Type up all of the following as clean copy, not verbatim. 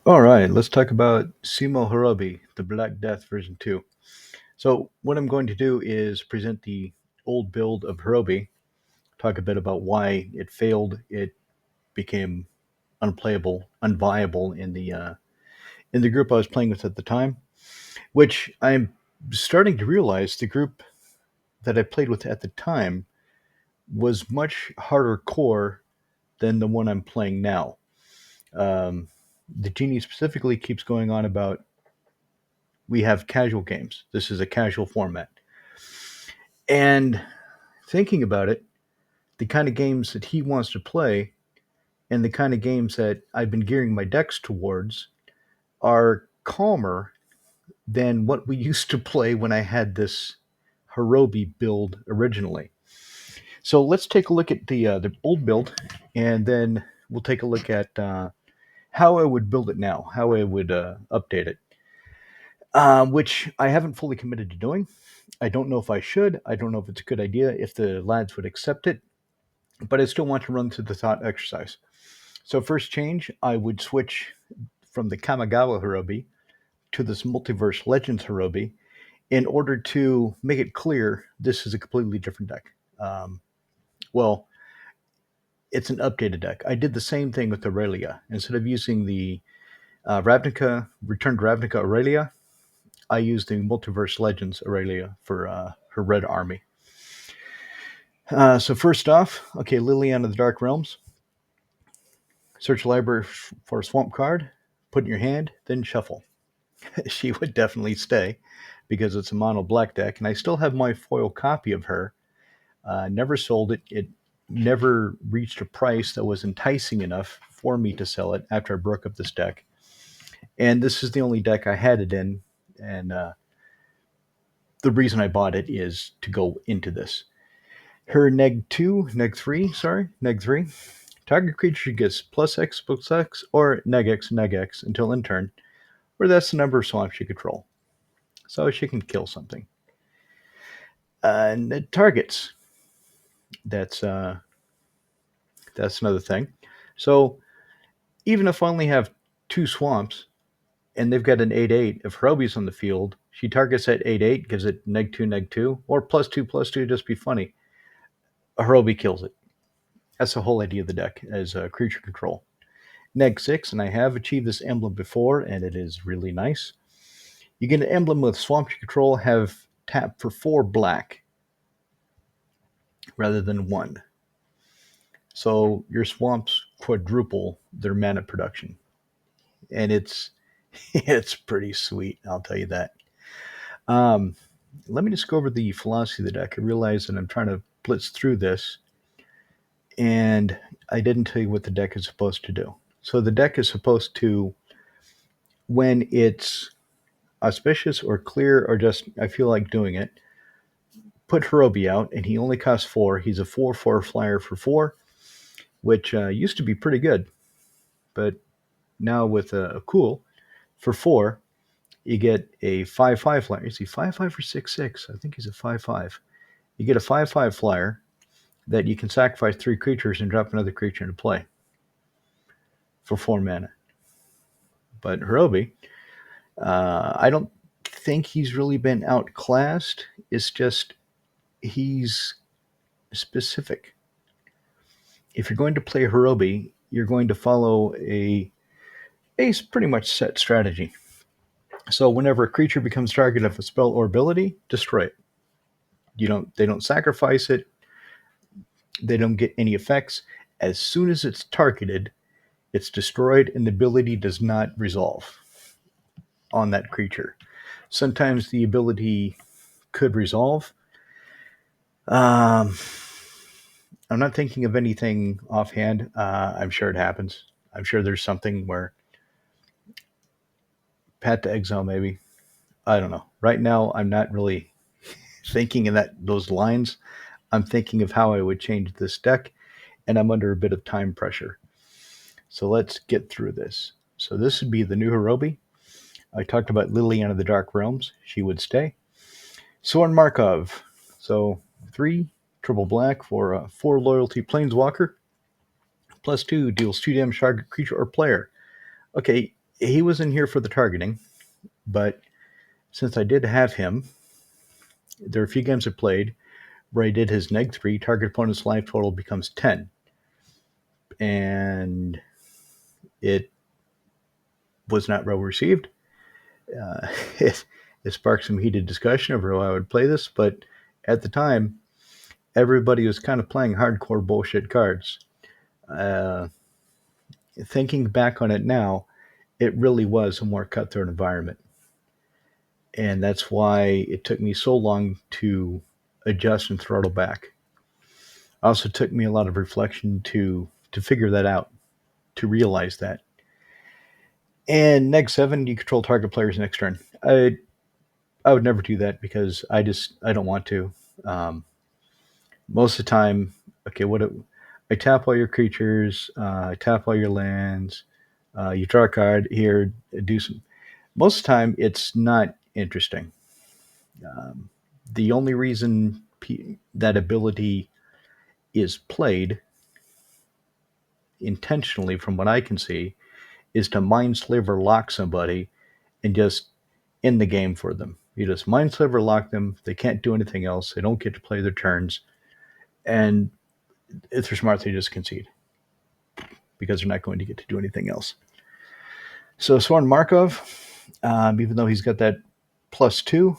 All right, let's talk about Simo Horobi, the Black Death version 2. So, what I'm going to do is present the old build of Horobi, talk a bit about why it failed, it became unplayable, unviable in the group I was playing with at the time, which I'm starting to realize the group that I played with at the time was much harder core than the one I'm playing now. Um, the genie specifically keeps going on about we have casual games. This is a casual format. And thinking about it, the kind of games that he wants to play and the kind of games that I've been gearing my decks towards are calmer than what we used to play when I had this Horobi build originally. So let's take a look at the old build, and then we'll take a look at how I would build it now, how I would update it, which I haven't fully committed to doing. I don't know if I should. I don't know if it's a good idea, if the lads would accept it, but I still want to run through the thought exercise. So, first change, I would switch from the Kamigawa Horobi to this Multiverse Legends Horobi in order to make it clear this is a completely different deck. Well, it's an updated deck. I did the same thing with Aurelia. Instead of using the Ravnica, Returned Ravnica Aurelia, I used the Multiverse Legends Aurelia for her red army. So first off, okay, Liliana of the Dark Realms. Search the library for a swamp card, put in your hand, then shuffle. She would definitely stay because it's a mono black deck, and I still have my foil copy of her. Never sold it. It never reached a price that was enticing enough for me to sell it after I broke up this deck. And this is the only deck I had it in, and the reason I bought it is to go into this. Her neg 3. Target creature gets plus X, or neg X until end turn, where that's the number of swamps you control. So she can kill something. And it targets. That's uh, that's another thing. So even if I only have two swamps and they've got an 8/8, if Hrobi's on the field, she targets at 8/8, gives it neg 2, or +2/+2, just be funny. A Hrobi kills it. That's the whole idea of the deck as creature control. Neg 6, and I have achieved this emblem before, and it is really nice. You get an emblem with swamp you control, have tap for 4 black rather than 1. So your swamps quadruple their mana production. And it's it's pretty sweet, I'll tell you that. Um, Let me just go over the philosophy of the deck. I realize that I'm trying to blitz through this, and I didn't tell you what the deck is supposed to do. So the deck is supposed to, when it's auspicious or clear or just I feel like doing it, put Horobi out, and he only costs 4. He's a 4/4 flyer for 4, which used to be pretty good, but now with a cool for 4, you get a 5/5 flyer. Is he 5/5 or 6/6? I think he's a 5/5. You get a 5/5 flyer that you can sacrifice 3 creatures and drop another creature into play for 4 mana. But Horobi, I don't think he's really been outclassed. It's just he's specific. If you're going to play Horobi, you're going to follow a pretty much set strategy. So whenever a creature becomes target of a spell or ability, destroy it. They don't sacrifice it. They don't get any effects. As soon as it's targeted, it's destroyed and the ability does not resolve on that creature. Sometimes the ability could resolve. Um, I'm not thinking of anything offhand. I'm sure it happens. I'm sure there's something where Pat to exile, maybe. I don't know. Right now, I'm not really thinking in those lines. I'm thinking of how I would change this deck, and I'm under a bit of time pressure. So let's get through this. So this would be the new Horobi. I talked about Liliana of the Dark Realms. She would stay. Soren Markov. So 3 triple black for a 4 loyalty planeswalker. +2 deals 2 damage target creature or player. Okay, He was in here for the targeting, but since I did have him, there are a few games I played where I did his neg 3, target opponent's life total becomes 10. And it was not well received. Uh, it, it sparked some heated discussion over how I would play this, but at the time, everybody was kind of playing hardcore bullshit cards. Uh, Thinking back on it now, it really was a more cutthroat environment. And that's why it took me so long to adjust and throttle back. It also took me a lot of reflection to figure that out, to realize that. And next 7, you control target players next turn. I would never do that because I don't want to. Um, Most of the time, okay, I tap all your creatures, I tap all your lands, you draw a card here, do some. Most of the time, it's not interesting. Um, the only reason that ability is played intentionally, from what I can see, is to mind sliver lock somebody and just end the game for them. You just mind sliver lock them. They can't do anything else. They don't get to play their turns. And if they're smart, they just concede because they're not going to get to do anything else. So Sworn Markov, even though he's got that +2,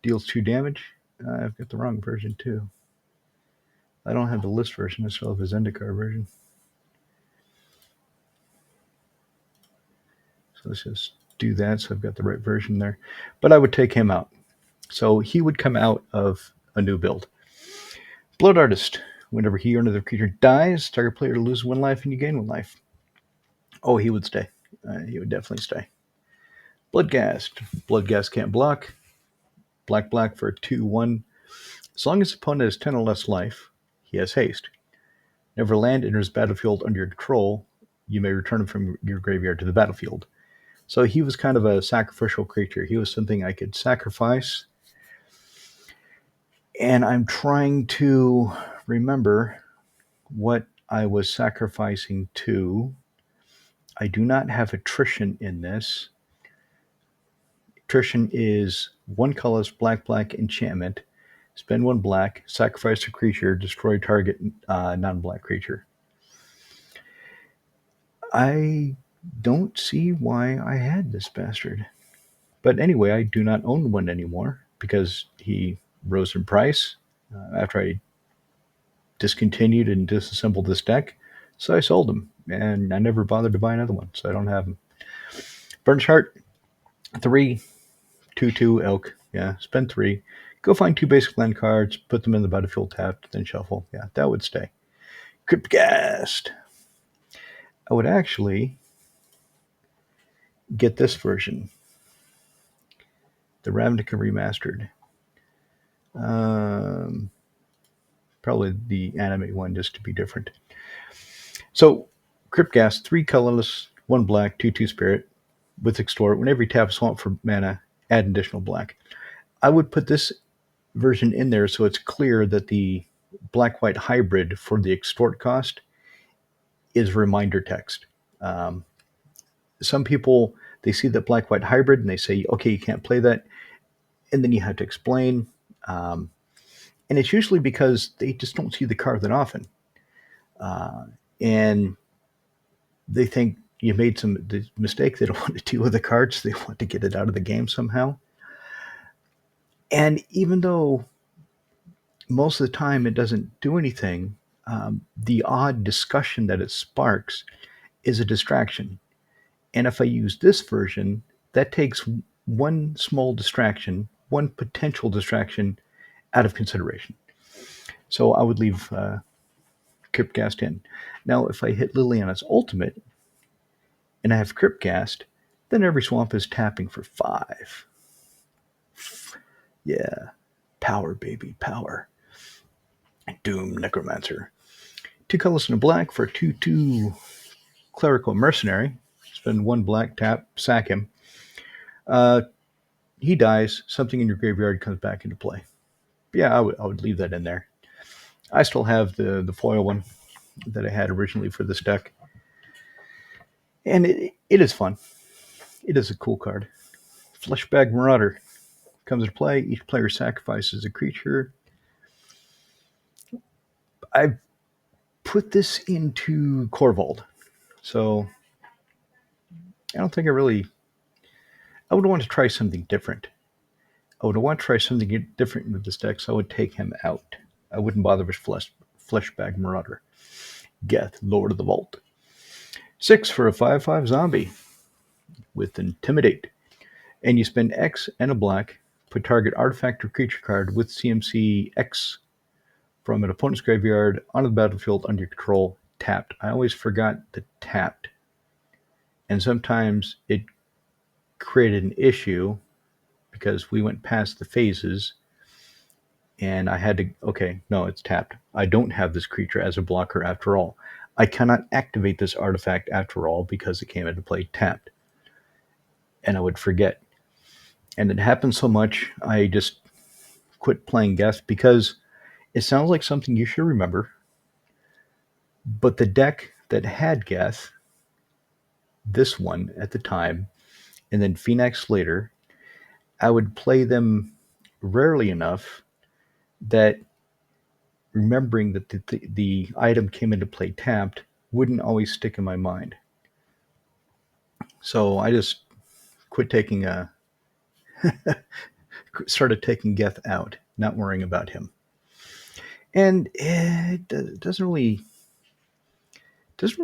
deals 2 damage. I've got the wrong version too. I don't have the list version. I still have his Zendikar version. So let's just do that. So I've got the right version there. But I would take him out. So he would come out of a new build. Blood Artist. Whenever he or another creature dies, target player loses 1 life and you gain 1 life. Oh, he would stay. He would definitely stay. Bloodghast. Bloodghast can't block. Black for a 2/1. As long as the opponent has 10 or less life, he has haste. Whenever land enters battlefield under your control, you may return him from your graveyard to the battlefield. So he was kind of a sacrificial creature. He was something I could sacrifice. And I'm trying to remember what I was sacrificing to. I do not have attrition in this. Attrition is 1 colorless black enchantment. Spend 1 black, sacrifice a creature, destroy target non-black creature. I don't see why I had this bastard. But anyway, I do not own one anymore because he rose in price after I discontinued and disassembled this deck. So I sold him, and I never bothered to buy another one, so I don't have him. Burnish Heart, 3, 2/2 elk. Yeah, spend 3. Go find 2 basic land cards, put them in the battlefield tapped, then shuffle. Yeah, that would stay. Cryptghast. I would actually get this version, the Ravnica Remastered. Probably the anime one, just to be different. So, Cryptghast, 3 colorless, 1 black, 2/2 spirit with extort. Whenever you tap swamp for mana, add additional black. I would put this version in there so it's clear that the black-white hybrid for the extort cost is reminder text. Some people, they see the black-white hybrid and they say, okay, you can't play that. And then you have to explain. And it's usually because they just don't see the card that often. And they think you made the mistake. They don't want to deal with the cards. They want to get it out of the game somehow. And even though most of the time it doesn't do anything, the odd discussion that it sparks is a distraction. And if I use this version, that takes one small distraction, one potential distraction out of consideration. So I would leave Cryptghast in. Now, if I hit Liliana's ultimate and I have Cryptghast, then every swamp is tapping for 5. Yeah, power, baby, power. Doom Necromancer. 2 colors and a black for a 2/2 Clerical Mercenary. Spend 1 black, tap, sack him. He dies. Something in your graveyard comes back into play. Yeah, I would leave that in there. I still have the foil one that I had originally for this deck. And it is fun. It is a cool card. Fleshbag Marauder comes into play. Each player sacrifices a creature. I've put this into Corvold, so I don't think I would want to try something different. I would want to try something different with this deck, so I would take him out. I wouldn't bother with Fleshbag Marauder. Geth, Lord of the Vault. 6 for a 5/5 zombie with Intimidate. And you spend X and a black, put target artifact or creature card with CMC X from an opponent's graveyard onto the battlefield under your control, tapped. I always forgot the tapped. And sometimes it created an issue because we went past the phases and I had to, okay, no, it's tapped. I don't have this creature as a blocker after all. I cannot activate this artifact after all because it came into play tapped. And I would forget. And it happened so much, I just quit playing Geth because it sounds like something you should remember. But the deck that had Geth, this one at the time, and then Phoenix later, I would play them rarely enough that remembering that the item came into play tapped wouldn't always stick in my mind. So I just quit taking started taking Geth out, not worrying about him. And it doesn't really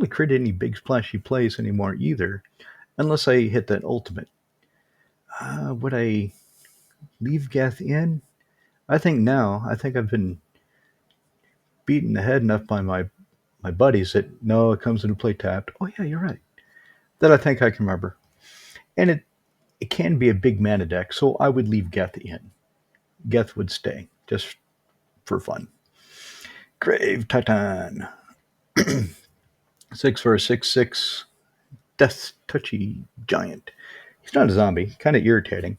create any big splashy plays anymore either, unless I hit that ultimate. Would I leave Geth in? I think I've been beaten the head enough by my buddies that no, it comes into play tapped. Oh yeah, you're right. That I think I can remember. And it can be a big mana deck, so I would leave Geth in. Geth would stay, just for fun. Grave Titan. 6 for a 6/6 Death Touchy Giant. He's not a zombie, kind of irritating.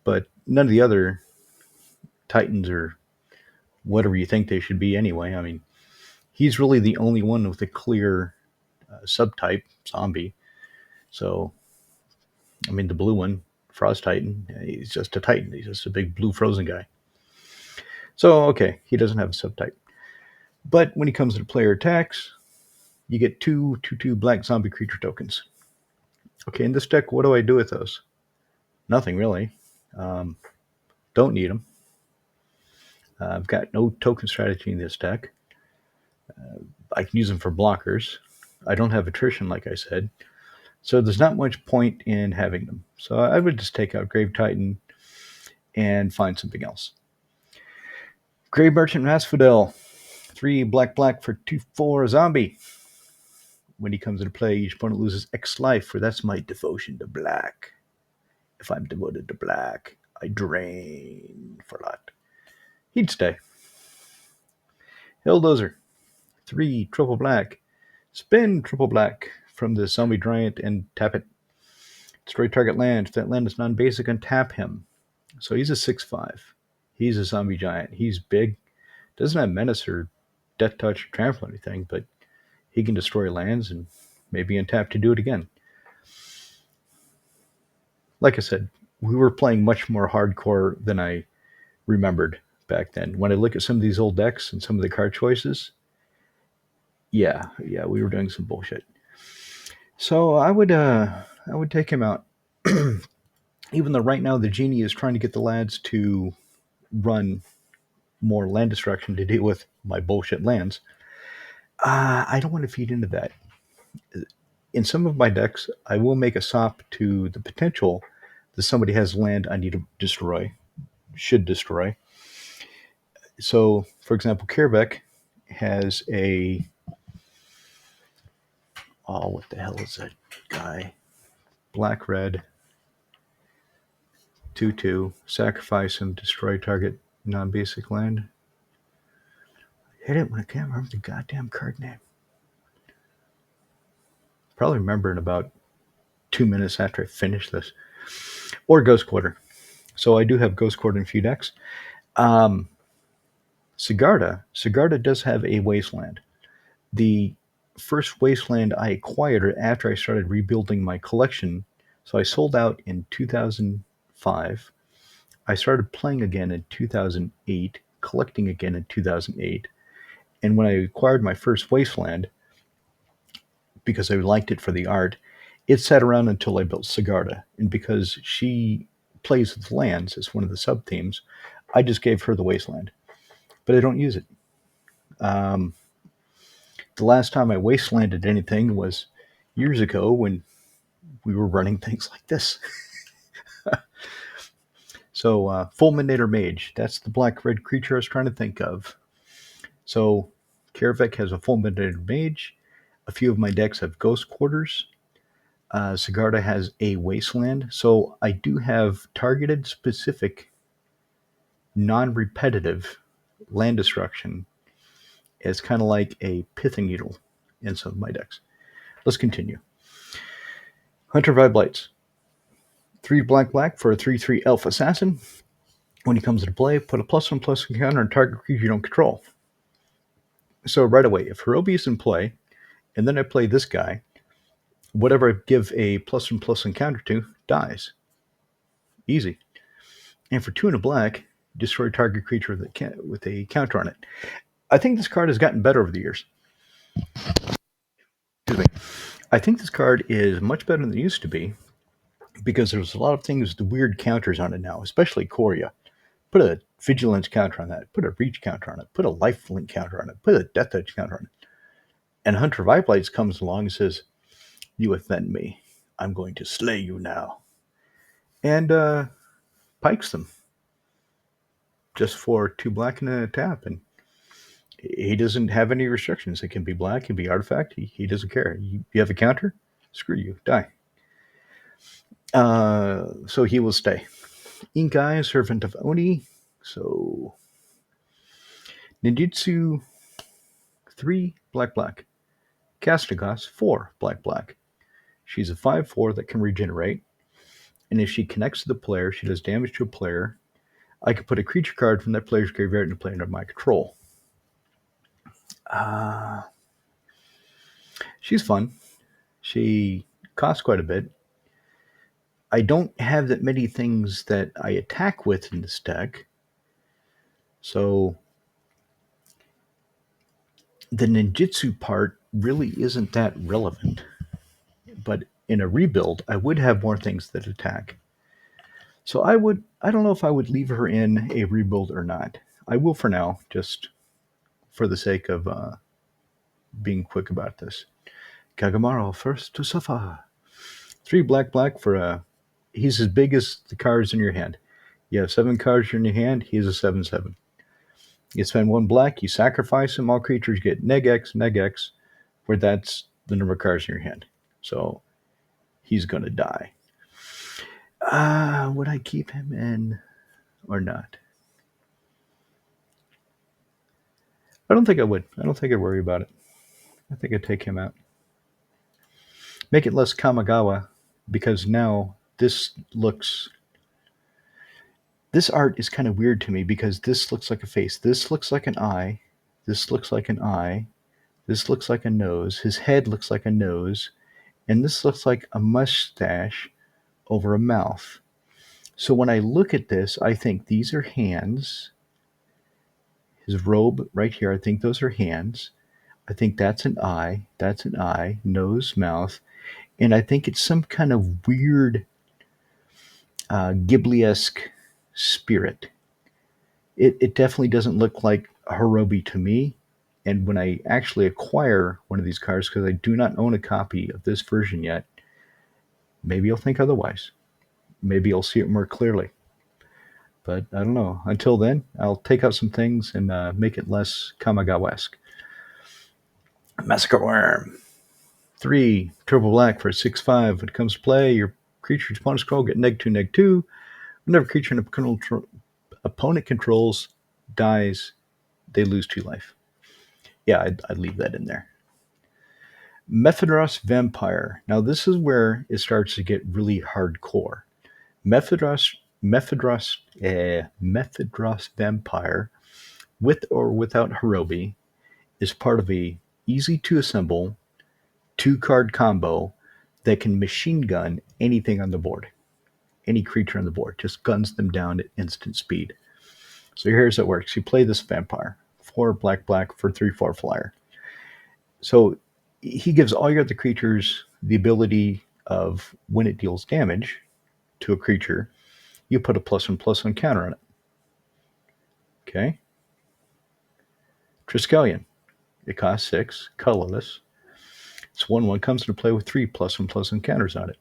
But none of the other Titans are whatever you think they should be anyway. I mean, he's really the only one with a clear subtype, zombie. So, I mean, the blue one, Frost Titan, he's just a Titan. He's just a big blue frozen guy. So, okay, he doesn't have a subtype. But when he comes to player attacks, you get 2/2 black zombie creature tokens. Okay, in this deck, what do I do with those? Nothing really. Don't need them. I've got no token strategy in this deck. I can use them for blockers. I don't have attrition, like I said. So there's not much point in having them. So I would just take out Grave Titan and find something else. Grave Merchant Asphodel. 3 black for 2/4 zombie. When he comes into play, each opponent loses X life, for that's my devotion to black. If I'm devoted to black, I drain for a lot. He'd stay. Helldozer. 3 triple black. Spin triple black from the zombie giant and tap it. Destroy target land. If that land is non-basic, untap him. So he's a 6/5. He's a zombie giant. He's big. Doesn't have menace or death touch or trample or anything, but he can destroy lands and maybe untap to do it again. Like I said, we were playing much more hardcore than I remembered back then. When I look at some of these old decks and some of the card choices, yeah, we were doing some bullshit. So I would take him out. Even though right now the genie is trying to get the lads to run more land destruction to deal with my bullshit lands, I don't want to feed into that. In some of my decks, I will make a sop to the potential that somebody has land I need to destroy, should destroy. So, for example, Kirbeck has a... Oh, what the hell is that guy? Black-red, 2/2, sacrifice him, destroy target non-basic land. Hit it when I can't remember the goddamn card name. Probably remember in about 2 minutes after I finish this. Or Ghost Quarter. So I do have Ghost Quarter in a few decks. Sigarda does have a wasteland. The first wasteland I acquired after I started rebuilding my collection So I sold out in 2005. I started playing again in 2008, collecting again in 2008. And when I acquired my first Wasteland, because I liked it for the art, it sat around until I built Sigarda. And because she plays with lands as one of the sub themes, I just gave her the Wasteland. But I don't use it. Um, the last time I Wastelanded anything was years ago when we were running things like this. So, Fulminator Mage, that's the black red creature I was trying to think of. So, Karavek has a Fulminator Mage. A few of my decks have Ghost Quarters. Sigarda has a Wasteland. So, I do have targeted, specific, non repetitive land destruction as kind of like a pithing needle in some of my decks. Let's continue. Hunter Vibe Lights. 3 black for a 3/3 elf assassin. When he comes into play, put a +1/+1 counter on target creature you don't control. So right away, if Horobi is in play, and then I play this guy, whatever I give a +1/+1 counter to dies. Easy. And for 2 and a black, destroy target creature with a counter on it. I think this card has gotten better over the years. Excuse me. I think this card is much better than it used to be because there's a lot of things, the weird counters on it now, especially Korea. Put a vigilance counter on that. Put a reach counter on it. Put a lifelink counter on it. Put a death edge counter on it. And Hunter Viblights comes along and says, "You offend me. I'm going to slay you now." And pikes them just for 2 black and a tap. And he doesn't have any restrictions. It can be black, it can be artifact. He doesn't care. You have a counter? Screw you. Die. So he will stay. Inkai, Servant of Oni. So Ninjutsu, 3 black. Castigas, 4 black. She's a 5/4 that can regenerate. And if she connects to the player, she does damage to a player. I can put a creature card from that player's graveyard into play under my control. She's fun. She costs quite a bit. I don't have that many things that I attack with in this deck. So the ninjutsu part really isn't that relevant. But in a rebuild, I would have more things that attack. So I don't know if I would leave her in a rebuild or not. I will for now, just for the sake of being quick about this. Kagamaru, first to suffer. 3 black for a... He's as big as the cards in your hand. You have 7 cards in your hand, he's a 7/7. You spend 1 black, you sacrifice him, all creatures get neg X, where that's the number of cards in your hand. So he's going to die. Would I keep him in or not? I don't think I would. I don't think I'd worry about it. I think I'd take him out. Make it less Kamigawa, because now this art is kind of weird to me because this looks like a face. This looks like an eye. This looks like an eye. This looks like a nose. His head looks like a nose. And this looks like a mustache over a mouth. So when I look at this, I think these are hands. His robe right here, I think those are hands. I think that's an eye. That's an eye. Nose, mouth. And I think it's some kind of weird Ghibli-esque spirit. It definitely doesn't look like Horobi to me. And when I actually acquire one of these cards, because I do not own a copy of this version yet, maybe I'll think otherwise. Maybe I'll see it more clearly. But I don't know. Until then, I'll take out some things and make it less Kamigawa-esque. Massacre Worm. 3 turbo black for a 6/5. When it comes to play, your creature's opponent's control get -2/-2. Whenever creature an opponent controls dies, they lose 2 life. Yeah, I'd leave that in there. Mephidros Vampire. Now this is where it starts to get really hardcore. Mephidros Vampire, with or without Horobi, is part of a easy to assemble 2-card combo that can machine gun anything on the board, any creature on the board, just guns them down at instant speed. So here's how it works. You play this vampire, 4 black for 3/4 flyer. So he gives all your other creatures the ability of when it deals damage to a creature, you put a +1/+1 counter on it. Okay? Triskelion. It costs 6, colorless. It's 1/1, comes into play with 3 +1/+1 counters on it.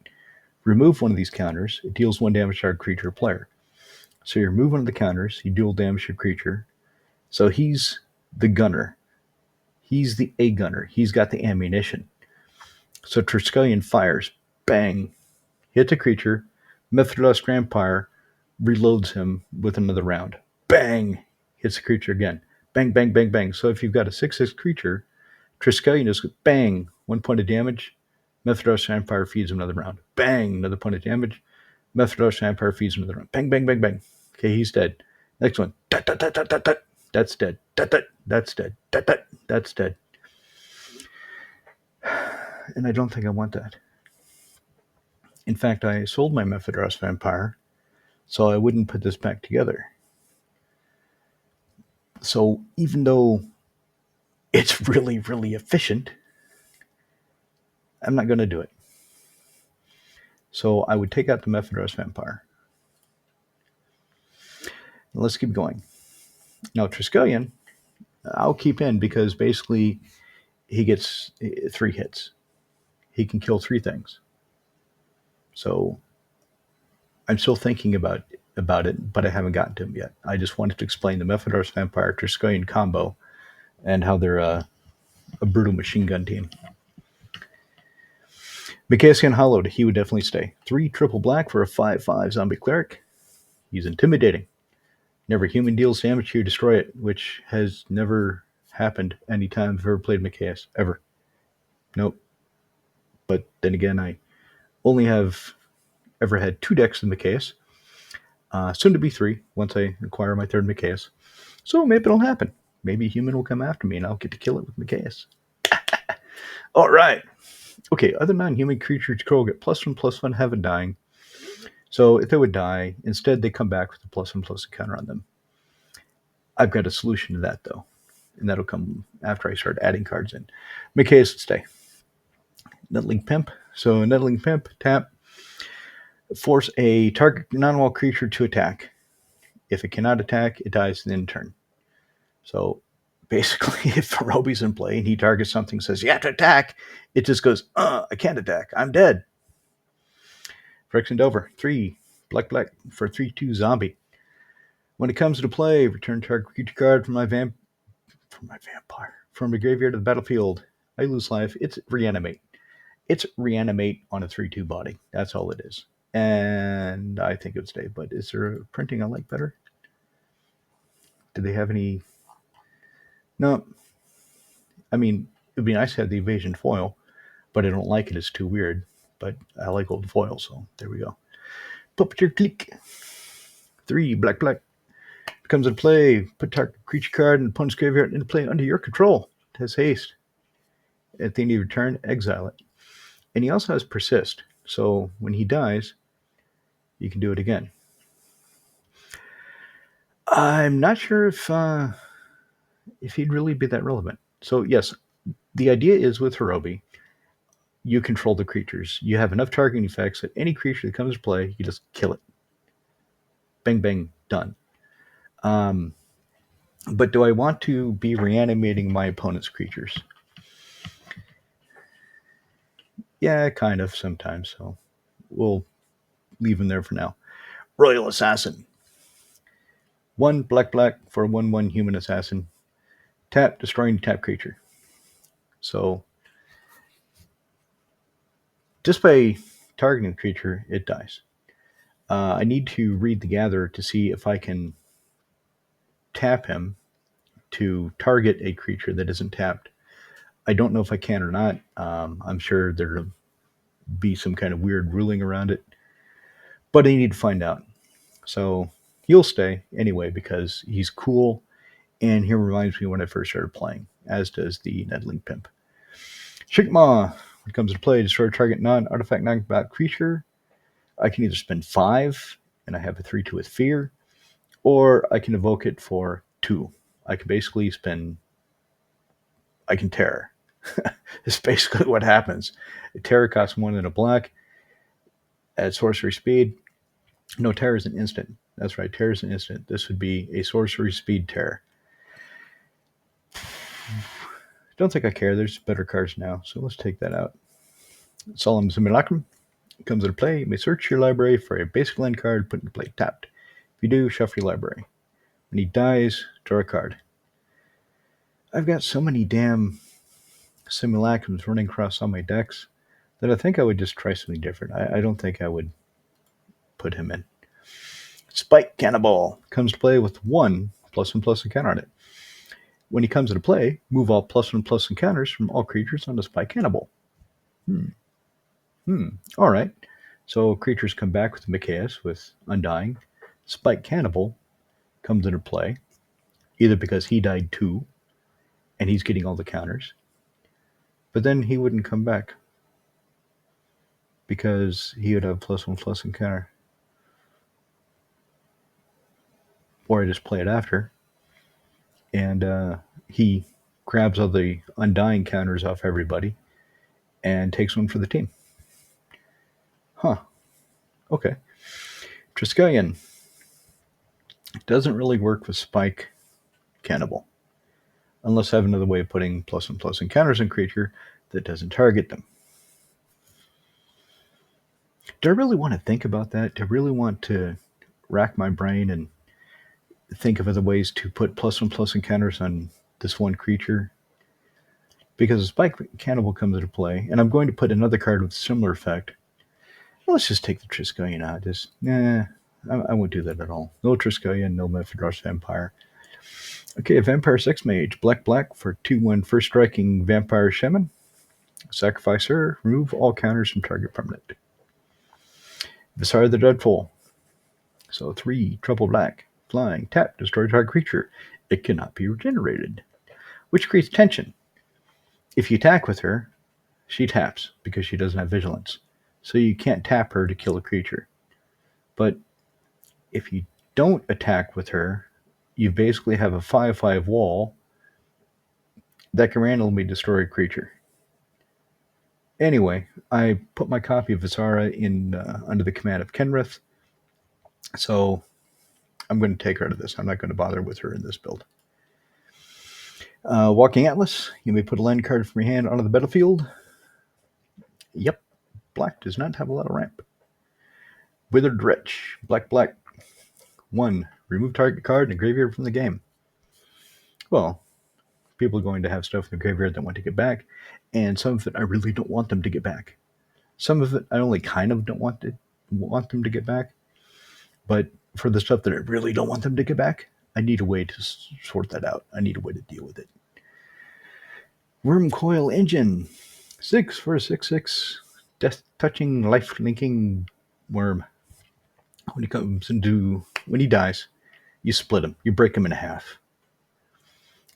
Remove one of these counters, it deals 1 damage to our creature or player. So you remove one of the counters, you dual damage your creature. So he's the gunner. He's the A gunner. He's got the ammunition. So Triskelion fires, bang, hits a creature. Mithridates Vampire reloads him with another round. Bang, hits the creature again. Bang, bang, bang, bang. So if you've got a 6/6 creature, Triskelion is bang, 1 point of damage. Mithridates Vampire feeds him another round. Bang, another point of damage. Mithridates Vampire feeds him another round. Bang, bang, bang, bang. Okay, he's dead. Next one. Dut, dut, dut, dut, dut, dut. That's dead. Dut, dut, that's dead. Dut, dut, that's dead. And I don't think I want that. In fact, I sold my Mithridates Vampire so I wouldn't put this back together. So even though it's really, really efficient, I'm not going to do it. So I would take out the Mithridates Vampire. Let's keep going. Now, Triskelion, I'll keep in because basically he gets 3 hits. He can kill 3 things. So I'm still thinking about it, but I haven't gotten to him yet. I just wanted to explain the Mithridates Vampire Triskelion combo and how they're a brutal machine gun team. Mikhail Hollowed, he would definitely stay. 3 triple black for a 5/5 zombie cleric. He's intimidating. Never human deals damage to you, destroy it, which has never happened any time I've ever played Mikhail, ever. Nope. But then again, I only have ever had 2 decks of Mikhail. Soon to be 3 once I acquire my 3rd Mikhail. So maybe it'll happen. Maybe a human will come after me and I'll get to kill it with Mikhail. All right. Okay, other non-human creatures control get +1/+1, have a dying. So if they would die, instead they come back with a +1/+1 counter on them. I've got a solution to that though, and that'll come after I start adding cards in. Mikhail would stay. Nettling Pimp. So Nettling Pimp, tap. Force a target non-wall creature to attack. If it cannot attack, it dies in turn. So basically, if Horobi's in play and he targets something and says, you have to attack, it just goes, I can't attack. I'm dead. Phyrexian Delver, 3 black for 3/2 zombie. When it comes to play, return target creature card from my vampire from the graveyard to the battlefield. I lose life. It's reanimate. It's reanimate on a 3/2 body. That's all it is. And I think it would stay. But is there a printing I like better? Do they have any? No. I mean, it'd be nice to have the evasion foil, but I don't like it. It's too weird. But I like old foil, so there we go. Puppeteer Clique. 3 black. Comes into play. Put target creature card in the opponent's graveyard into play under your control. It has haste. At the end of your turn, exile it. And he also has persist. So when he dies, you can do it again. I'm not sure if he'd really be that relevant. So yes, the idea is with Horobi, you control the creatures. You have enough targeting effects that any creature that comes to play, you just kill it. Bang, bang, done. But do I want to be reanimating my opponent's creatures? Yeah, kind of sometimes. So we'll leave him there for now. Royal Assassin. 1 black for a 1/1 human assassin. Tap, destroying tap creature. So just by targeting the creature, it dies. I need to read the Gatherer to see if I can tap him to target a creature that isn't tapped. I don't know if I can or not. I'm sure there'll be some kind of weird ruling around it, but I need to find out. So he'll stay anyway because he's cool, and he reminds me when I first started playing, as does the Nettling Pimp. Shikma, When it comes to play, destroy target non-artifact non-combat creature. I can either spend 5, and I have a 3/2 with fear, or I can evoke it for 2. I can basically spend. I can terror. It's basically what happens. Terror costs 1 and a black at sorcery speed. No, terror is an instant. That's right, terror is an instant. This would be a sorcery speed terror. Don't think I care. There's better cards now, so let's take that out. Solemn Simulacrum comes into play. You may search your library for a basic land card, put into play tapped. If you do, shuffle your library. When he dies, draw a card. I've got so many damn Simulacrums running across all my decks that I think I would just try something different. I don't think I would put him in. Spike Cannibal comes to play with 1 +1/+1 counter on it. When he comes into play, move all +1/+1 encounters from all creatures onto Spike Cannibal. Alright. So creatures come back with Mikaeus with Undying. Spike Cannibal comes into play, either because he died too, and he's getting all the counters, but then he wouldn't come back because he would have +1/+1 encounter. Or I just play it after, and he grabs all the Undying counters off everybody and takes one for the team. Huh. Okay. Triskelion doesn't really work with Spike Cannibal, unless I have another way of putting +1/+1 counters in creature that doesn't target them. Do I really want to think about that? Do I really want to rack my brain and think of other ways to put +1/+1 counters on this one creature? Because Spike Cannibal comes into play, and I'm going to put another card with similar effect. Well, let's just take the Triskelion out. I won't do that at all. No Triskelion, no Mephidros Vampire. Okay, a Vampire 6 Mage. Black for 2/1 first striking Vampire Shaman. Sacrifice her. Remove all counters from target permanent. Viscera the Dreadful. So 3 triple black. Flying. Tap. Destroy target creature. It cannot be regenerated, which creates tension. If you attack with her, she taps because she doesn't have vigilance. So you can't tap her to kill a creature. But if you don't attack with her, you basically have a 5/5 wall that can randomly destroy a creature. Anyway, I put my copy of Viscera in under the command of Kenrith, so I'm going to take her out of this. I'm not going to bother with her in this build. Walking Atlas, you may put a land card from your hand onto the battlefield. Yep, black does not have a lot of ramp. Withered Wretch, black. 1, remove target card in the graveyard from the game. Well, people are going to have stuff in the graveyard that want to get back, and some of it I really don't want them to get back. Some of it I only kind of don't want them to get back, but for the stuff that I really don't want them to get back, I need a way to sort that out. I need a way to deal with it. Wormcoil Engine, 6 for a 6/6, death-touching, life-linking worm. When he dies, you split him. You break him in half.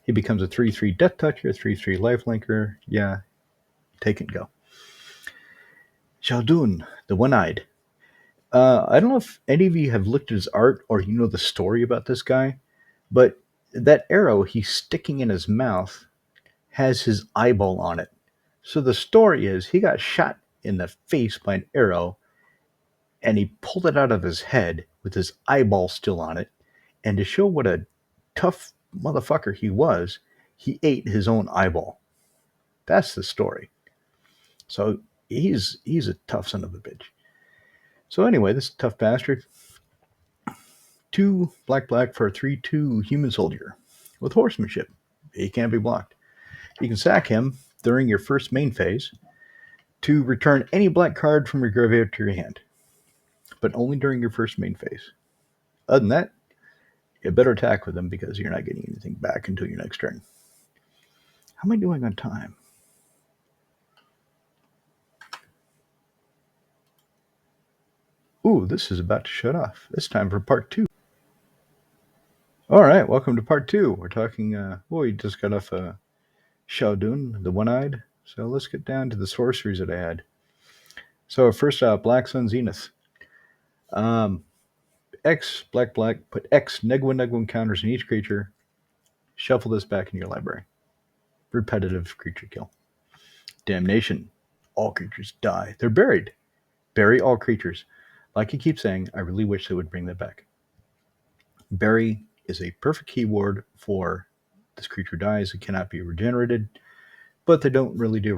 He becomes a 3/3 Death Toucher, 3/3 Lifelinker. Yeah, take and go. Shaldun, the One-Eyed. I don't know if any of you have looked at his art or you know the story about this guy, but that arrow he's sticking in his mouth has his eyeball on it. So the story is he got shot in the face by an arrow, and he pulled it out of his head with his eyeball still on it. And to show what a tough motherfucker he was, he ate his own eyeball. That's the story. So he's a tough son of a bitch. So anyway, this tough bastard. 2 black for a 3/2 human soldier with horsemanship. He can't be blocked. You can sack him during your first main phase to return any black card from your graveyard to your hand, but only during your first main phase. Other than that, you better attack with him because you're not getting anything back until your next turn. How am I doing on time? Ooh, this is about to shut off. It's time for part 2. All right, welcome to part 2. We're talking, we just got off Shaldun, the One-Eyed. So let's get down to the sorceries that I had. So first out, Black Sun Zenith. Um, X, black, black, put X -1/-1 counters on each creature. Shuffle this back in your library. Repetitive creature kill. Damnation. All creatures die. They're buried. Bury all creatures. Like you keep saying, I really wish they would bring that back. Bury is a perfect keyword for this creature dies. It cannot be regenerated, but they don't really do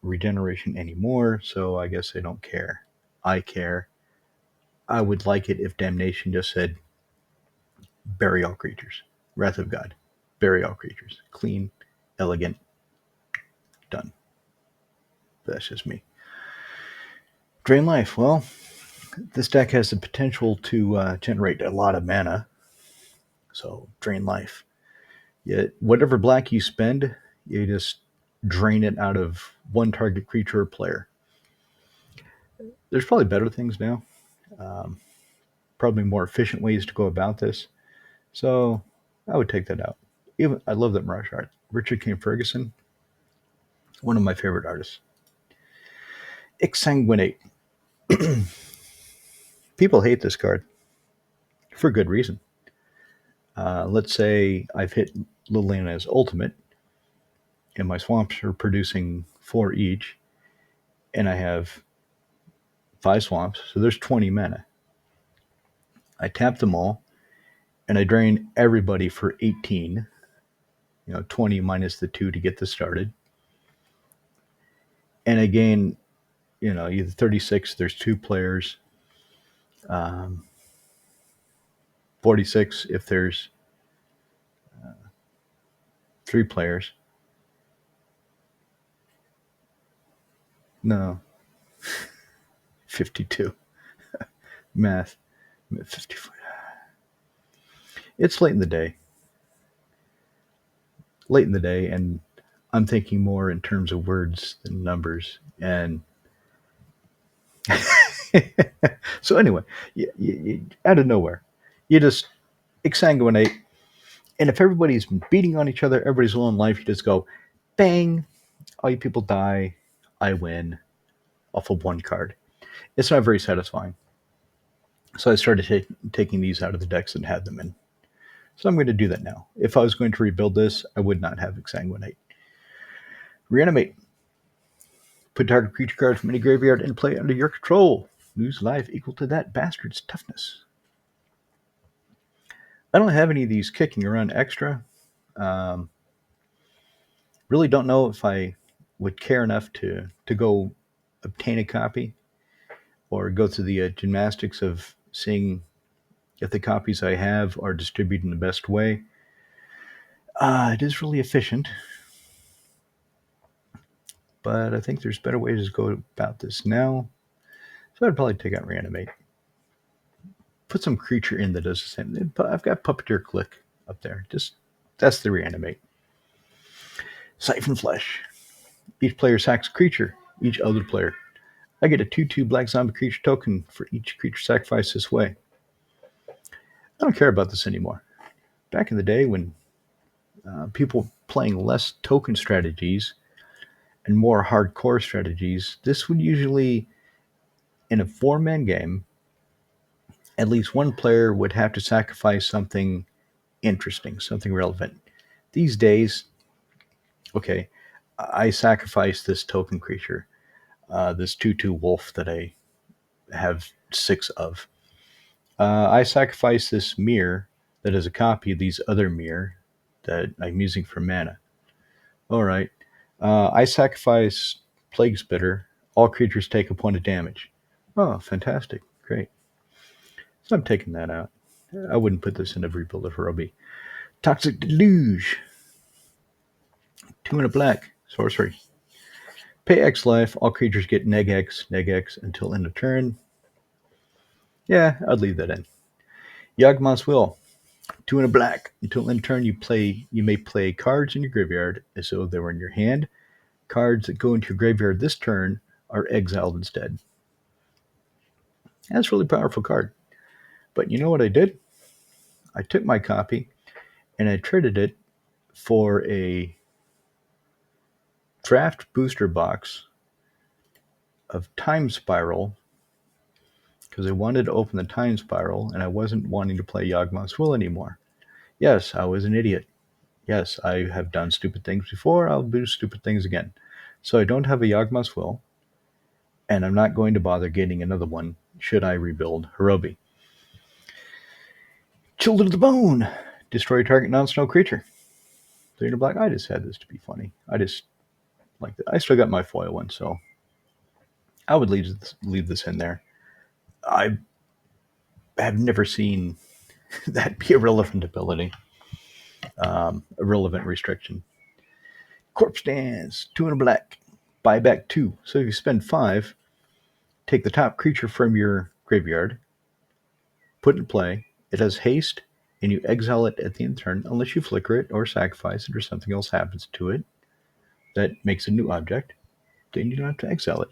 regeneration anymore, so I guess they don't care. I care. I would like it if Damnation just said, bury all creatures. Wrath of God. Bury all creatures. Clean, elegant, done. But that's just me. Drain Life. Well, this deck has the potential to generate a lot of mana, so Drain Life. Yet, whatever black you spend, you just drain it out of one target creature or player. There's probably better things now. Um, Probably more efficient ways to go about this. So I would take that out. Even I love that Mirage art. Richard King Ferguson, one of my favorite artists. Exsanguinate. People hate this card for good reason. Let's say I've hit Liliana's ultimate, and my swamps are producing 4 each, and I have 5 swamps, so there's 20 mana. I tap them all, and I drain everybody for 18. 20 minus the 2 to get this started. And I gain, either 36, there's 2 players, 46 if there's 3 players. No, 52. Math. 54. It's late in the day. And I'm thinking more in terms of words than numbers. And so anyway, out of nowhere, you just exsanguinate. And if everybody's been beating on each other, everybody's low in life, you just go, bang, all you people die, I win off of 1 card. It's not very satisfying. So I started taking these out of the decks and had them in. So I'm going to do that now. If I was going to rebuild this, I would not have Exsanguinate. Reanimate. Put target creature card from any graveyard in play under your control. Lose life equal to that bastard's toughness. I don't have any of these kicking around extra. Um, really don't know if I would care enough to go obtain a copy or go through the gymnastics of seeing if the copies I have are distributed in the best way. It is really efficient, but I think there's better ways to go about this now. So I'd probably take out Reanimate. Put some creature in that does the same. I've got Puppeteer Click up there. That's the Reanimate. Siphon Flesh. Each player sacks a creature. Each other player. I get a 2/2 black zombie creature token for each creature sacrificed this way. I don't care about this anymore. Back in the day when people playing less token strategies and more hardcore strategies, this would usually, in a 4-man game, at least one player would have to sacrifice something interesting, something relevant. These days, okay, I sacrifice this token creature, this 2/2 wolf that I have 6 of. I sacrifice this mirror that is a copy of these other mirror that I'm using for mana. All right. I sacrifice Plague Spitter. All creatures take a point of damage. Oh, fantastic. Great. So I'm taking that out. I wouldn't put this in every build of Horobi. Toxic Deluge. 2 and a black. Sorcery. Pay X life. All creatures get neg X until end of turn. Yeah, I'd leave that in. Yawgmoth's Will. 2 and a black. Until end of turn, you may play cards in your graveyard as though they were in your hand. Cards that go into your graveyard this turn are exiled instead. That's a really powerful card. But you know what I did? I took my copy and I traded it for a draft booster box of Time Spiral because I wanted to open the Time Spiral and I wasn't wanting to play Yawgmoth's Will anymore. Yes, I was an idiot. Yes, I have done stupid things before. I'll do stupid things again. So I don't have a Yawgmoth's Will, and I'm not going to bother getting another one should I rebuild Horobi. Children of the Bone. Destroy target non-snow creature. 3 black. I just had this to be funny. I just like that. I still got my foil one, so I would leave this in there. I have never seen that be a relevant ability, a relevant restriction. Corpse Dance, 2 black. Buy back 2. So if you spend 5, take the top creature from your graveyard, put it in play. It has haste, and you exile it at the end of the turn unless you flicker it or sacrifice it or something else happens to it that makes a new object. Then you don't have to exile it.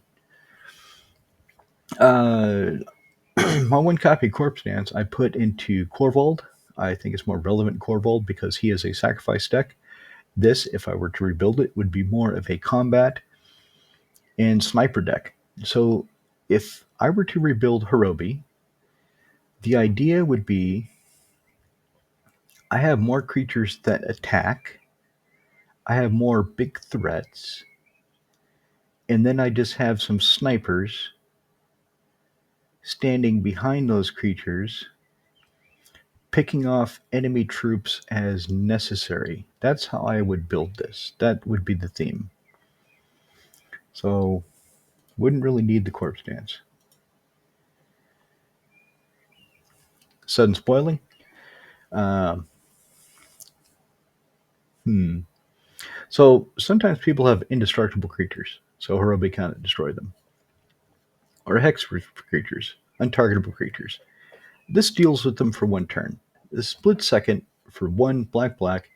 My 1 copy Corpse Dance I put into Corvold. I think it's more relevant in Corvold because he is a sacrifice deck. This, if I were to rebuild it, would be more of a combat and sniper deck. So if I were to rebuild Horobi, the idea would be I have more creatures that attack, I have more big threats, and then I just have some snipers standing behind those creatures, picking off enemy troops as necessary. That's how I would build this. That would be the theme. So, wouldn't really need the Corpse Dance. Sudden spoiling. Um, So sometimes people have indestructible creatures, so Horobi cannot destroy them. Or hex creatures, untargetable creatures. This deals with them for 1 turn. The split second for 1 black.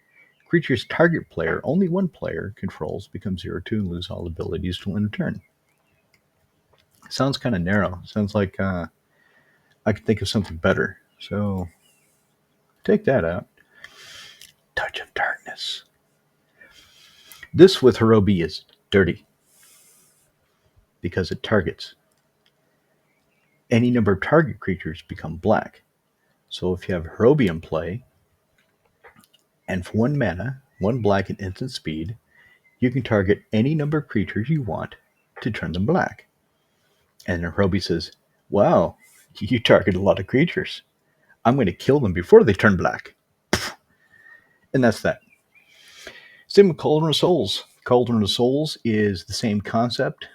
Creature's target player, only 1 player, controls, becomes 0/2 and lose all abilities to end a turn. Sounds kind of narrow. Sounds like I could think of something better. So take that out. Touch of Darkness. This with Horobi is dirty because it targets. Any number of target creatures become black. So if you have Horobi in play, and for 1 mana, 1 black and instant speed, you can target any number of creatures you want to turn them black. And then Horobi says, wow, you target a lot of creatures. I'm going to kill them before they turn black. And that's that. Same with Cauldron of Souls. Cauldron of Souls is the same concept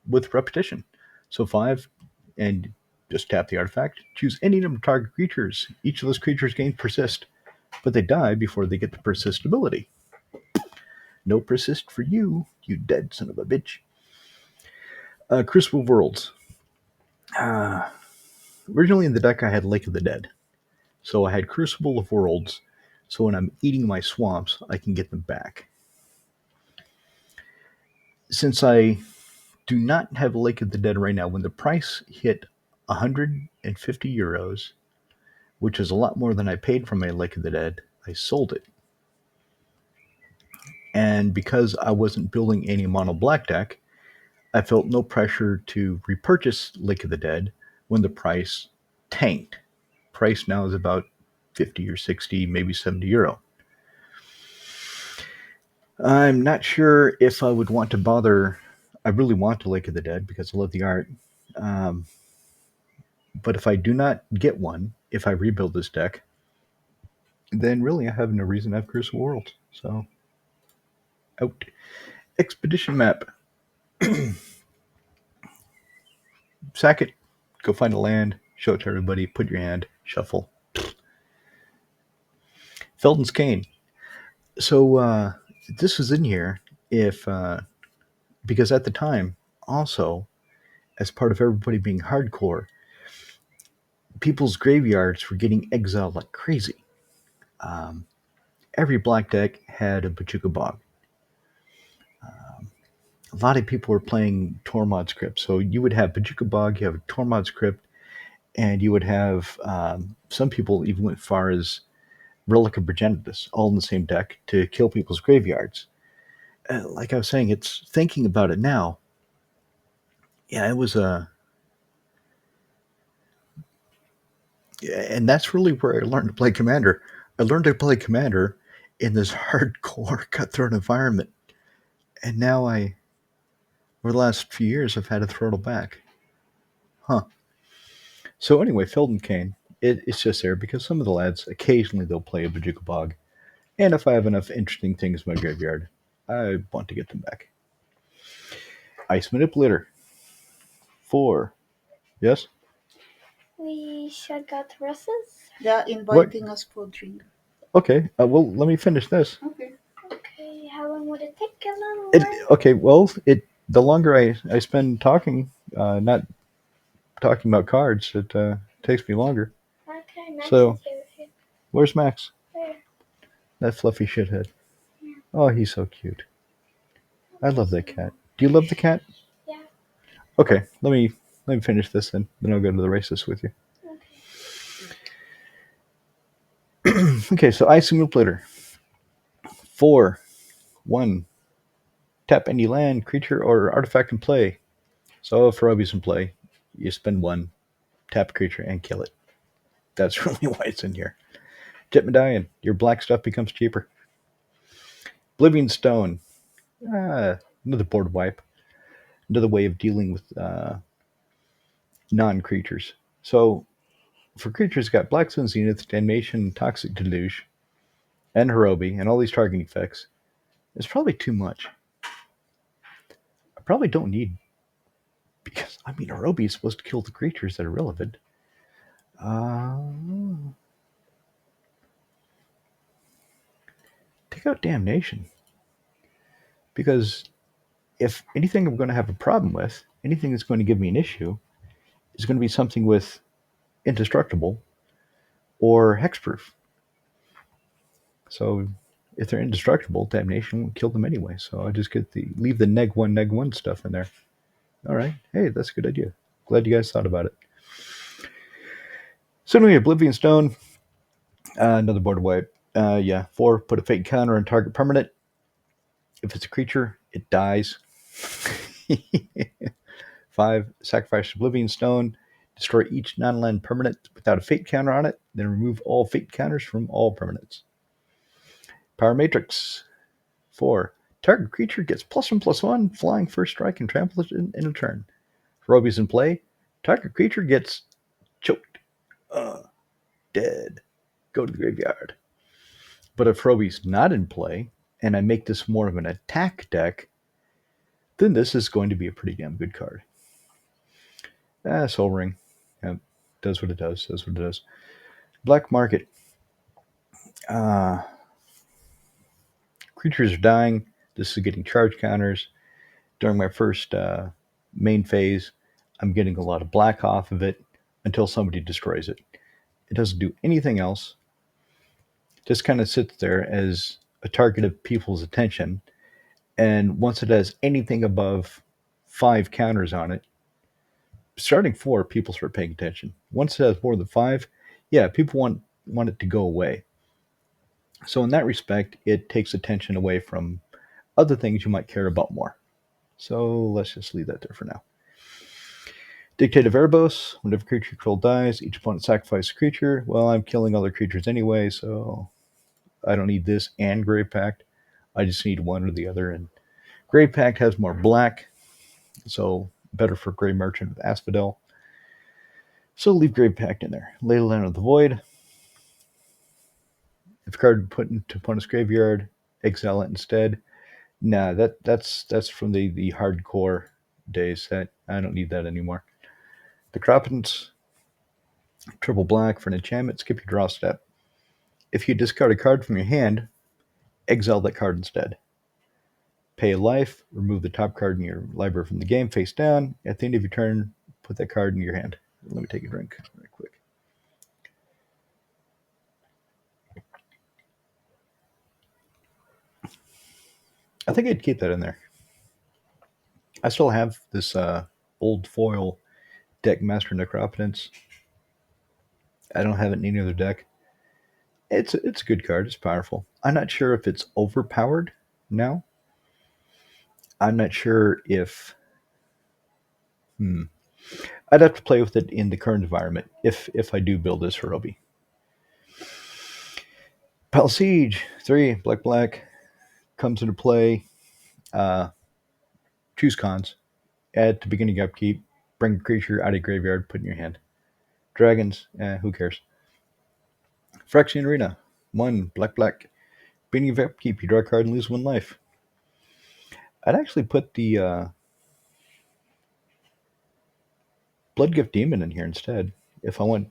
with repetition. So 5, and just tap the artifact. Choose any number of target creatures. Each of those creatures gains persist, but they die before they get the persist ability. No persist for you, you dead son of a bitch. Crucible of Worlds. Originally in the deck I had Lake of the Dead. So I had Crucible of Worlds, so when I'm eating my swamps, I can get them back. Since I do not have Lake of the Dead right now, when the price hit 150 euros, which is a lot more than I paid for my Lake of the Dead, I sold it. And because I wasn't building any mono black deck, I felt no pressure to repurchase Lake of the Dead when the price tanked. Price now is about 50 or 60, maybe 70 euro. I'm not sure if I would want to bother. I really want to Lake of the Dead because I love the art. But if I do not get one, if I rebuild this deck, then really I have no reason to have Crucible Worlds. So, out. Expedition map. Sack it. Go find a land. Show it to everybody. Put your hand. Shuffle. Felden's Cane. So this was in here if because at the time, also, as part of everybody being hardcore, people's graveyards were getting exiled like crazy. Every black deck had a Bojuka Bog. A lot of people were playing Tormod's Crypt. So you would have Bojuka Bog, you have Tormod's Crypt, and you would have some people even went far as Relic of Progenitus, all in the same deck to kill people's graveyards. like I was saying, it's thinking about it now. Yeah, it was and that's really where I learned to play Commander. I learned to play Commander in this hardcore cutthroat environment, and now over the last few years, I've had to throttle back. Huh. So anyway, Felden Kane, it's just there because some of the lads occasionally they'll play a Bajika Bog, and if I have enough interesting things in my graveyard, I want to get them back. Ice Manipulator. 4. Yes? We should go to Russ's. Yeah, What? inviting us for drink. Okay, well, let me finish this. Okay. Okay, how long would it take? A little It, more? okay, well, the longer I spend talking, not talking about cards, it takes me longer. Okay, Max So, is here. where's Max? There. That fluffy shithead. Yeah. Oh, he's so cute. I love that cat. Do you love the cat? Yeah. Okay, let me finish this then I'll go to the races with you. Okay. Okay, so Ice Manipulator. 4. 1. Tap any land, creature, or artifact in play. So if Horobi's in play, you spend 1, tap a creature, and kill it. That's really why it's in here. Jet Medallion. Your black stuff becomes cheaper. Oblivion Stone. Another board wipe. Another way of dealing with non-creatures. So for creatures, got Black Sun Zenith, Damnation, Toxic Deluge, and Horobi, and all these targeting effects. It's probably too much. I probably don't need, because I mean Horobi is supposed to kill the creatures that are relevant. Uh, take out Damnation, because if anything I'm going to have a problem with, anything that's going to give me an issue, is going to be something with indestructible or hexproof. So if they're indestructible, damnation will kill them anyway. So I just leave the neg one stuff in there. All right, hey, that's a good idea. Glad you guys thought about it. So anyway, Oblivion Stone, another board wipe. Yeah, 4. Put a fate counter on target permanent. If it's a creature, it dies. 5. Sacrifice Oblivion Stone. Destroy each non-land permanent without a fate counter on it. Then remove all fate counters from all permanents. Power Matrix. 4. Target creature gets +1/+1, flying first strike, and trample it in a turn. If Roby's in play, target creature gets choked. Dead. Go to the graveyard. But if Roby's not in play, and I make this more of an attack deck, then this is going to be a pretty damn good card. Soul Ring. Yep. Does what it does. Does what it does. Black Market. Creatures are dying. This is getting charge counters. During my first main phase, I'm getting a lot of black off of it until somebody destroys it. It doesn't do anything else. Just kind of sits there as a target of people's attention. And once it has anything above 5 counters on it, starting 4, people start paying attention. Once it has more than 5, yeah, people want it to go away. So in that respect, it takes attention away from other things you might care about more. So let's just leave that there for now. Dictate of Erebos. Whenever creature control dies, each opponent sacrifices a creature. Well, I'm killing other creatures anyway, so I don't need this and Grave Pact. I just need one or the other. And Grave Pact has more black, so better for Grey Merchant with Asphodel. So leave Grave Pact in there. Leyland of the Void. If a card put into opponent's graveyard, exile it instead. Nah, that's from the hardcore days. That I don't need that anymore. The Cropitance, triple black for an enchantment, skip your draw step. If you discard a card from your hand, exile that card instead. Pay a life, remove the top card in your library from the game face down. At the end of your turn, put that card in your hand. Let me take a drink right quick. I think I'd keep that in there. I still have this old foil deck, Master Necropotence. I don't have it in any other deck. It's a good card. It's powerful. I'm not sure if it's overpowered now, I'm not sure if. Hmm, I'd have to play with it in the current environment if I do build this Horobi. Pal Siege 3 black black comes into play. Uh, Choose cons. Add to beginning upkeep. Bring a creature out of graveyard. Put in your hand. Dragons. Who cares? Phyrexian Arena. 1 black black. Beginning of upkeep. You draw a card and lose 1 life. I'd actually put the Bloodgift Demon in here instead. If I want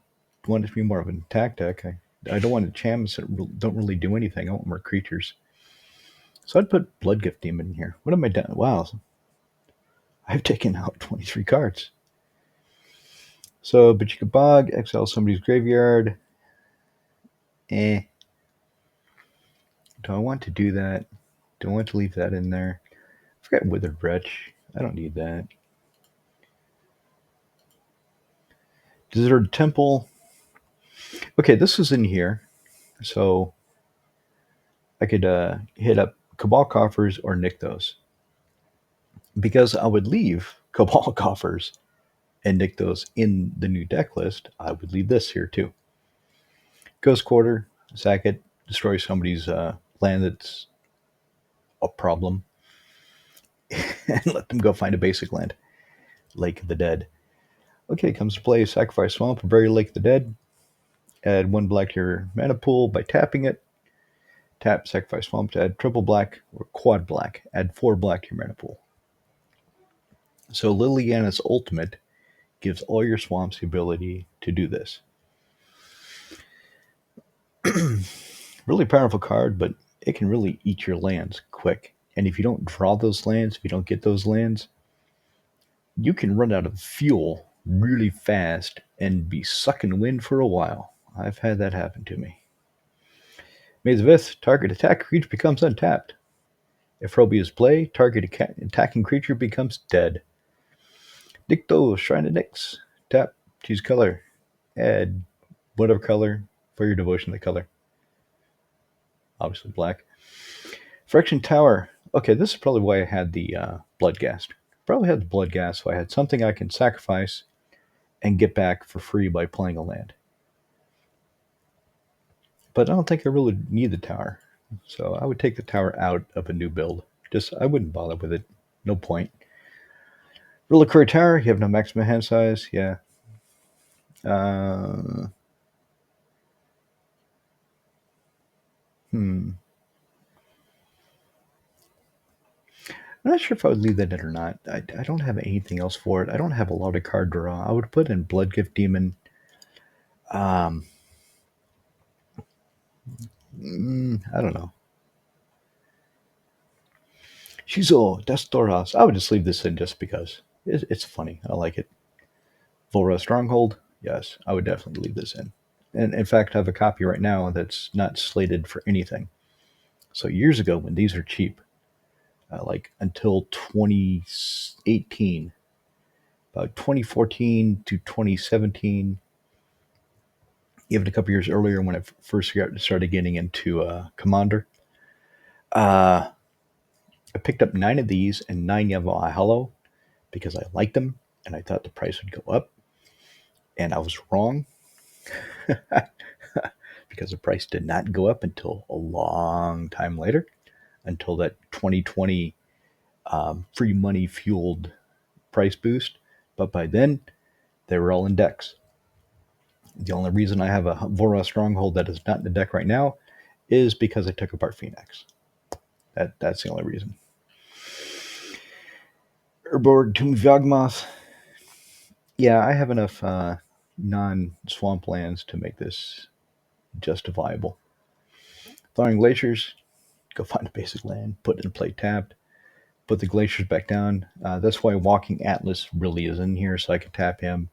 it to be more of an attack deck, I don't want chams that don't really do anything. I want more creatures. So I'd put Bloodgift Demon in here. What am I doing? Wow, I've taken out 23 cards. So Bajika Bog, exile somebody's graveyard. Eh. Do I want to do that? Do I want to leave that in there? I forgot Withered Wretch. I don't need that. Deserted Temple. Okay, this is in here. So I could hit up Cabal Coffers or nick those. Because I would leave Cabal Coffers and nick those in the new deck list, I would leave this here too. Ghost Quarter, sack it, destroy somebody's land that's a problem, and let them go find a basic land. Lake of the Dead. Okay, comes to play. Sacrifice Swamp, bury Lake of the Dead. Add 1 black to your mana pool by tapping it. Tap Sacrifice Swamp to add triple black or quad black. Add 4 black to your mana pool. So Liliana's ultimate gives all your swamps the ability to do this. Really powerful card, but it can really eat your lands quick. And if you don't draw those lands, if you don't get those lands, you can run out of fuel really fast and be sucking wind for a while. I've had that happen to me. Maze of Ith, target attack creature becomes untapped. If Horobi is play, target attacking creature becomes dead. Dicto, Shrine of Nyx. Tap, choose color. Add whatever color for your devotion to the color. Obviously black. Friction Tower. Okay, this is probably why I had the Bloodghast. Probably had the Bloodghast, so I had something I can sacrifice and get back for free by playing a land. But I don't think I really need the tower. So I would take the tower out of a new build. Just I wouldn't bother with it. No point. Reliquary Tower, you have no maximum hand size. Yeah. Uh, hmm. I'm not sure if I would leave that in or not. I don't have anything else for it. I don't have a lot of card draw. I would put in Bloodgift Demon. Um, I don't know. Shizo Destoras. I would just leave this in just because it's funny. I like it. Volra Stronghold. Yes, I would definitely leave this in. And in fact, I have a copy right now that's not slated for anything. So years ago, when these are cheap, like until 2018, about 2014 to 2017, even a couple years earlier when I first started getting into Commander, uh, I picked up 9 of these and 9 Yellow Hollow because I liked them and I thought the price would go up. And I was wrong because the price did not go up until a long time later, until that 2020 free money fueled price boost. But by then, they were all in decks. The only reason I have a Voros Stronghold that is not in the deck right now is because I took apart Phoenix. That's the only reason. Urborg Tomb of Yawgmoth. Yeah, I have enough non-swamp lands to make this justifiable. Thawing Glaciers, go find a basic land, put it in play tapped, put the Glaciers back down. That's why Walking Atlas really is in here, so I can tap him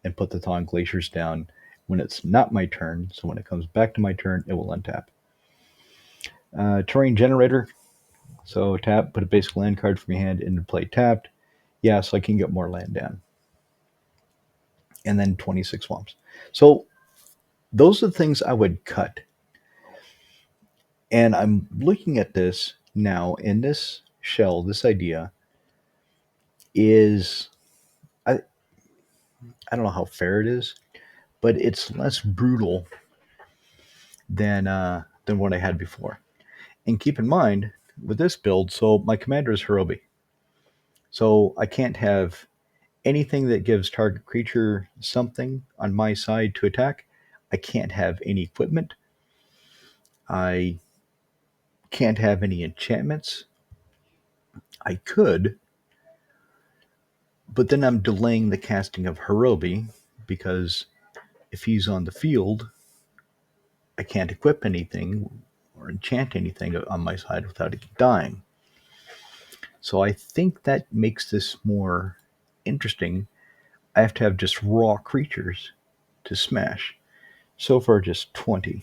and put the Thawing Glaciers down when it's not my turn. So when it comes back to my turn, it will untap. Terrain Generator, so tap, put a basic land card from your hand into play tapped. Yeah, so I can get more land down. And then 26 swamps. So those are the things I would cut. And I'm looking at this now in this shell, this idea. is I, I don't know how fair it is, but it's less brutal than what I had before. And keep in mind with this build, so my commander is Horobi, so I can't have anything that gives target creature something on my side to attack. I can't have any equipment. I can't have any enchantments. I could, but then I'm delaying the casting of Horobi because if he's on the field, I can't equip anything or enchant anything on my side without it dying. So I think that makes this more interesting. I have to have just raw creatures to smash. So far, just 20.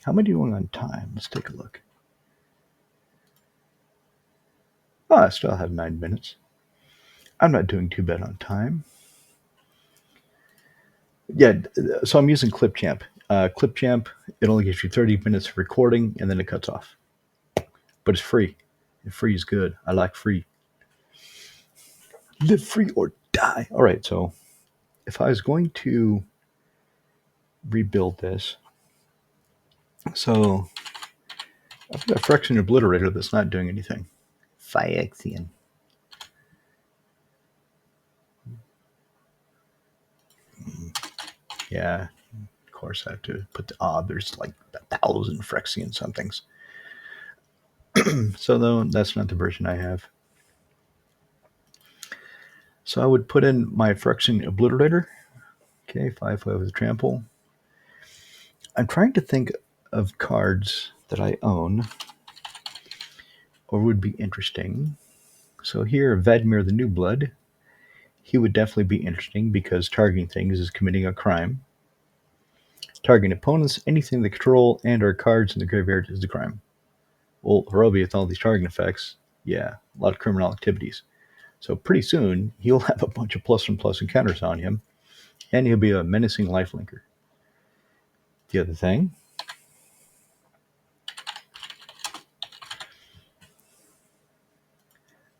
How am I doing on time? Let's take a look. Oh, I still have 9 minutes. I'm not doing too bad on time. Yeah, so I'm using Clipchamp. Clipchamp, it only gives you 30 minutes of recording and then it cuts off. But it's free. And free is good. I like free. Live free or die. All right, so if I was going to rebuild this, so I've got a Phyrexian Obliterator that's not doing anything. Phyrexian. Yeah, of course I have to put there's like 1,000 Phyrexian somethings. So though that's not the version I have. So I would put in my Phyrexian Obliterator. Okay, 5/5 with trample. I'm trying to think of cards that I own or would be interesting. So here, Vadmir the New Blood. He would definitely be interesting because targeting things is committing a crime. Targeting opponents, anything they control, and our cards in the graveyard is the crime. Well, Horobi with all these targeting effects, yeah, a lot of criminal activities. So pretty soon, he'll have a bunch of plus and plus encounters on him, and he'll be a menacing lifelinker. The other thing,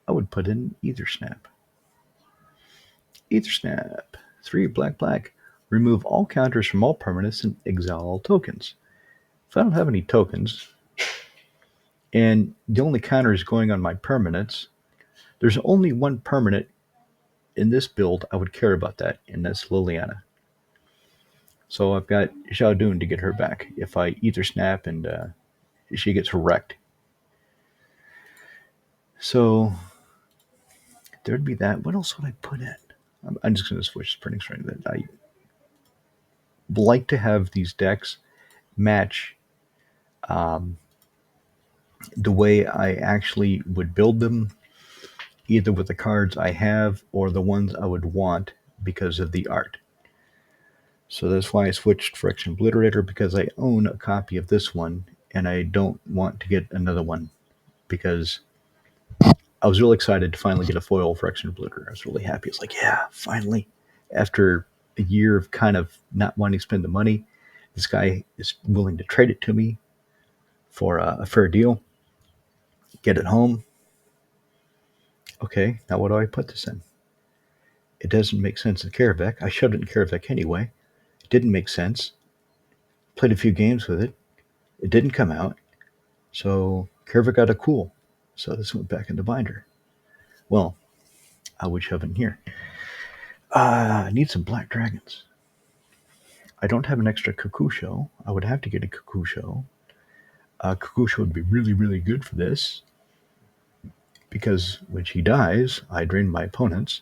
I would put in Ether Snap. Ether Snap. 3 black black. Remove all counters from all permanents and exile all tokens. If I don't have any tokens, and the only counter is going on my permanents, there's only one permanent in this build I would care about that, and that's Liliana. So I've got Xiaodun to get her back if I Ether Snap and she gets wrecked. So there'd be that. What else would I put in? I'm just going to switch printing string. That I like to have these decks match um, the way I actually would build them, either with the cards I have or the ones I would want because of the art. So that's why I switched Phyrexian Obliterator, because I own a copy of this one and I don't want to get another one because I was really excited to finally get a foil Phyrexian Obliterator. I was really happy. It's like, yeah, finally. After a year of kind of not wanting to spend the money, this guy is willing to trade it to me for a fair deal. Get it home. Okay, now what do I put this in? It doesn't make sense in Karavec. I shoved it in Karavec anyway. It didn't make sense. Played a few games with it. It didn't come out. So Karavec got a cool. So this went back into binder. Well, I would shove it in here. I need some black dragons. I don't have an extra Kakusho. I would have to get a Kakusho. Kakusho would be really, really good for this because when she dies, I drain my opponents.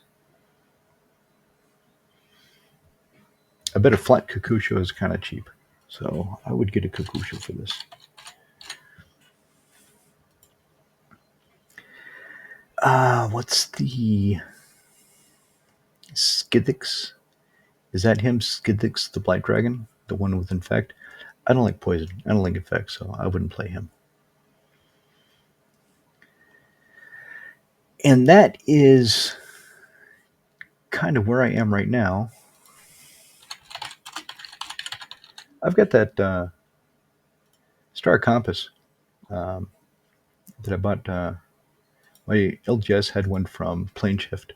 I bet a flat Kakusho is kind of cheap. So I would get a Kakusho for this. What's the Skithix? Is that him, Skithix the Blight Dragon? The one with Infect? I don't like poison. I don't like Infect, so I wouldn't play him. And that is kind of where I am right now. I've got that Star Compass that I bought My LGS had one from Plane Shift,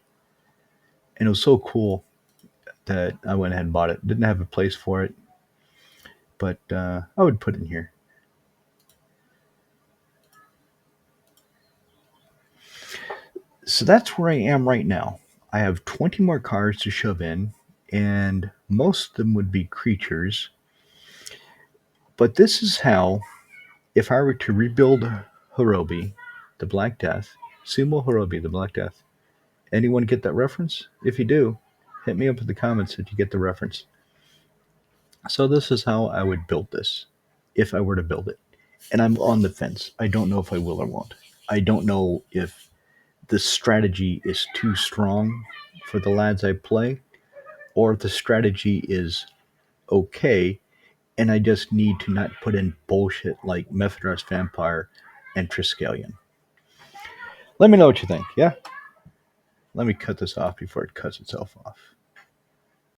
and it was so cool that I went ahead and bought it. Didn't have a place for it, but I would put it in here. So that's where I am right now. I have 20 more cards to shove in, and most of them would be creatures. But this is how, if I were to rebuild Horobi, the Black Death, Sumo Horobi, the Black Death. Anyone get that reference? If you do, hit me up in the comments if you get the reference. So this is how I would build this, if I were to build it. And I'm on the fence. I don't know if I will or won't. I don't know if the strategy is too strong for the lads I play, or if the strategy is okay and I just need to not put in bullshit like Mithras Vampire and Triskelion. Let me know what you think, yeah? Let me cut this off before it cuts itself off.